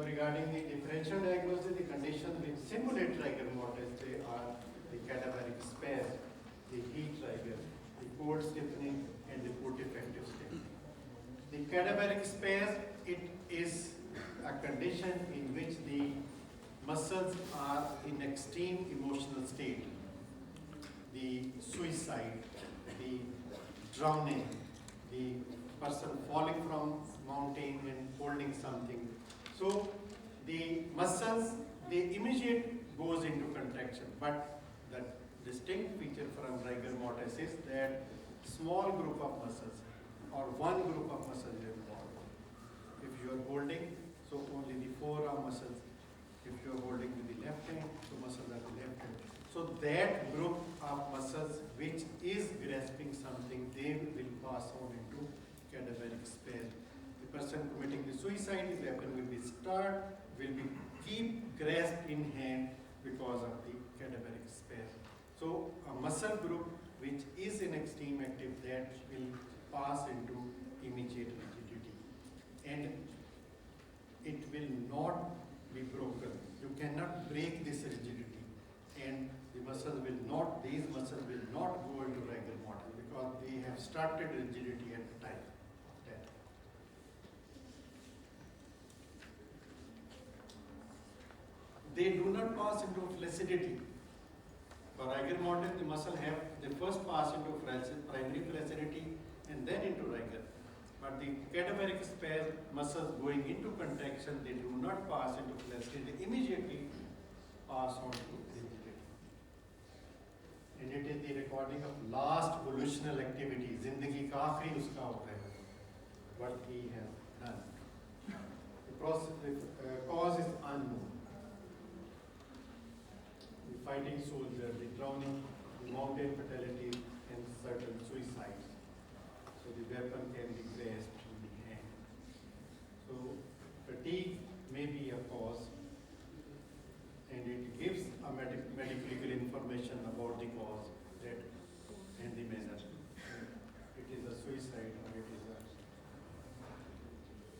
So regarding the differential diagnosis, the conditions which simulate rigor mortis, they are the cadaveric spasm, the heat rigor, the cold stiffening, and the port effective stiffening. The cadaveric spasm, it is a condition in which the muscles are in extreme emotional state. The suicide, the drowning, the person falling from mountain and holding something. So the muscles, they immediate goes into contraction, but the distinct feature from rigor mortis is that small group of muscles or one group of muscles is involved. If you are holding, so only the forearm muscles. If you are holding with the left hand, so muscles are the left hand. So that group of muscles which is grasping something, they will pass on into cadaveric spasm. The person committing the suicide, the weapon will be start, will be keep grasped in hand because of the cadaveric spasm. So a muscle group which is in extreme active, that will pass into immediate rigidity, and it will not be broken. You cannot break this rigidity, and the muscles will not, these muscles will not go into rigor mortis because they have started rigidity at the time of death. They do not pass into flaccidity. For rigor mortis, the muscle have, they first pass into primary flaccidity and then into rigor. But the cadaveric spasm, muscles going into contraction, they do not pass into flaccidity, they immediately pass on to rigidity. And it is the recording of last volitional activity, zindagi ka aakhri uska hota hai, what he has done. The cause is unknown. The fighting soldier, the drowning, the mountain fatality, and certain suicides. So the weapon can be grasped in the hand. So fatigue may be a cause, and it gives a medical information about the cause, that and the manner. It is a suicide or it is a.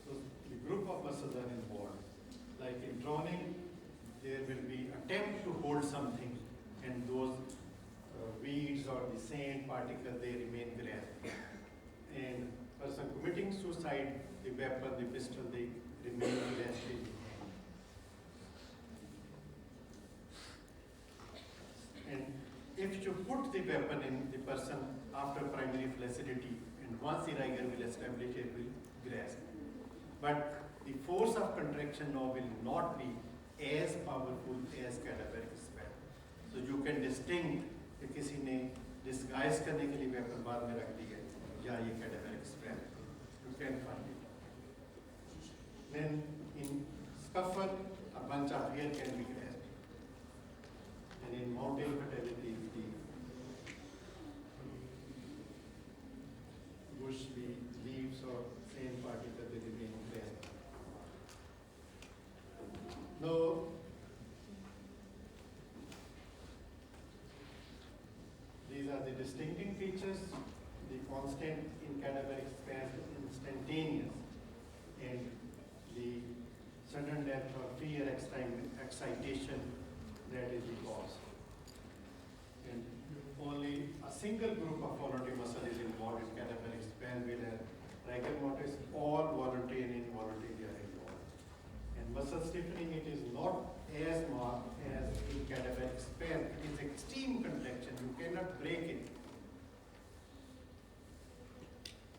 So the group of muscles are involved. Like in drowning, there will be attempt to hold something, and those weeds or the sand particles, they remain grasped. And person committing suicide, the weapon, the pistol, they remain grasped in the hand. And if you put the weapon in the person after primary flaccidity, and once the rigor will establish, it will grasp. But the force of contraction now will not be as powerful as cadaveric spasm. So you can distinct कि किसी ने disguise करने के लिए weapon बाद में रख दी है, या ये cadaveric spasm. You can find it. Then in scuffle, a bunch of hair can be grasped. And in mountain fatality, the bush, the leaves or sand particles, they remain grasped. Now, these are the distinctive features. The constant in cadaveric spasm, instantaneous, and the sudden death or fear excitation, that is the cause. And only a single group of voluntary muscle is involved in cadaveric spasm, whereas rigor mortis, all voluntary and involuntary are involved. And muscle stiffening, it is not as marked as in cadaveric spasm. It is extreme contraction. You cannot break it.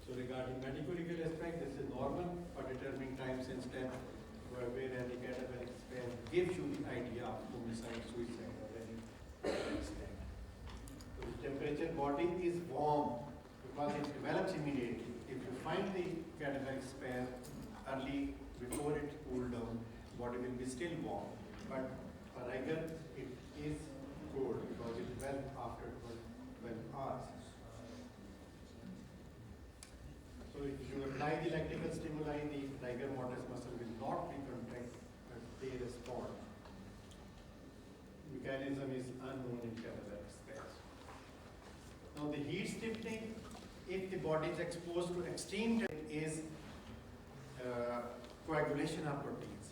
So regarding medical-legal aspect, this is normal for determining time since death, whereas the cadaveric spasm gives you the idea of homicide, suicide, or any extent. So the temperature body is warm because it develops immediately. If you find the cadaveric spasm early, before it cooled down, body will be still warm. But for rigor, it is cold because it developed after 12 hours. So if you apply the electrical stimuli, the rigor mortis muscle will not be contracted, but they respond. Mechanism is unknown in cadaveric spasm. Now the heat stiffening, if the body is exposed to extreme temperature, is coagulation of proteins.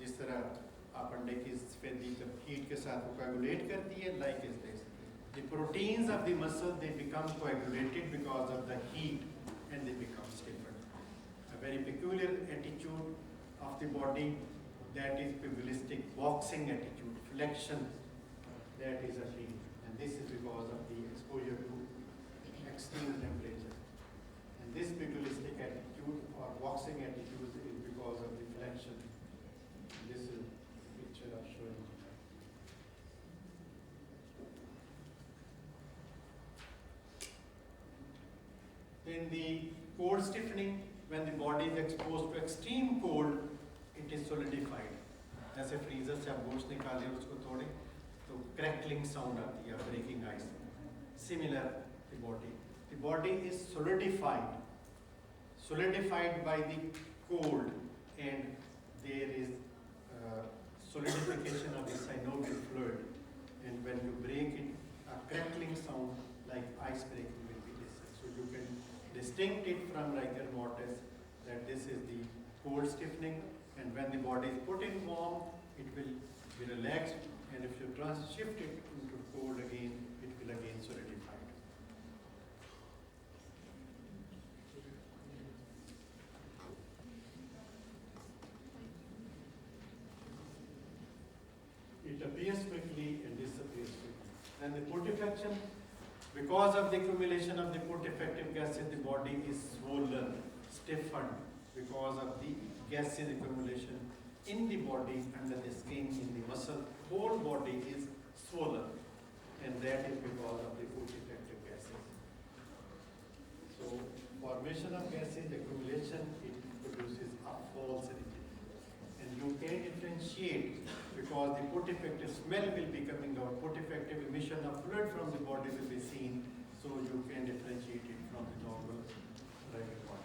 जिस तरह अपने की सफेदी जब heat के साथ coagulate करती है, like is this. The proteins of the muscle, they become coagulated because of the heat and they become stiffer. A very peculiar attitude of the body, that is pugilistic boxing attitude, flexion, that is a heat. And this is because of the exposure to extreme temperature. And this pugilistic attitude or boxing attitude is because of the flexion. This is the picture I'm showing you. Then the cold stiffening, when the body is exposed to extreme cold, it is solidified. जैसे freezer से आप गोश्त निकालें और उसको तोड़ें तो crackling sound आती है, breaking ice. Similar, the body is solidified by the cold, and there is solidification of the synovial fluid, and when you break it, a crackling sound like ice breaking will be listened. So you can distinct it from rigor mortis, that this is the cold stiffening, and when the body is put in warm, it will be relaxed, and if you shift it into cold again, it will again solidify. It appears quickly and disappears quickly. And the putrefaction, because of the accumulation of the putrefacious gases, the body is swollen, stiffened, because of the gases accumulation in the body, under the skin, in the muscle. Whole body is swollen, and that is because of the putrefacious gases. So, formation of gases, accumulation, it produces a false rigidity. And you can differentiate, because the putrefacious smell will be coming out, putrefacious emission of fluid from the body will be seen, so you can differentiate it from the normal rigor mortis.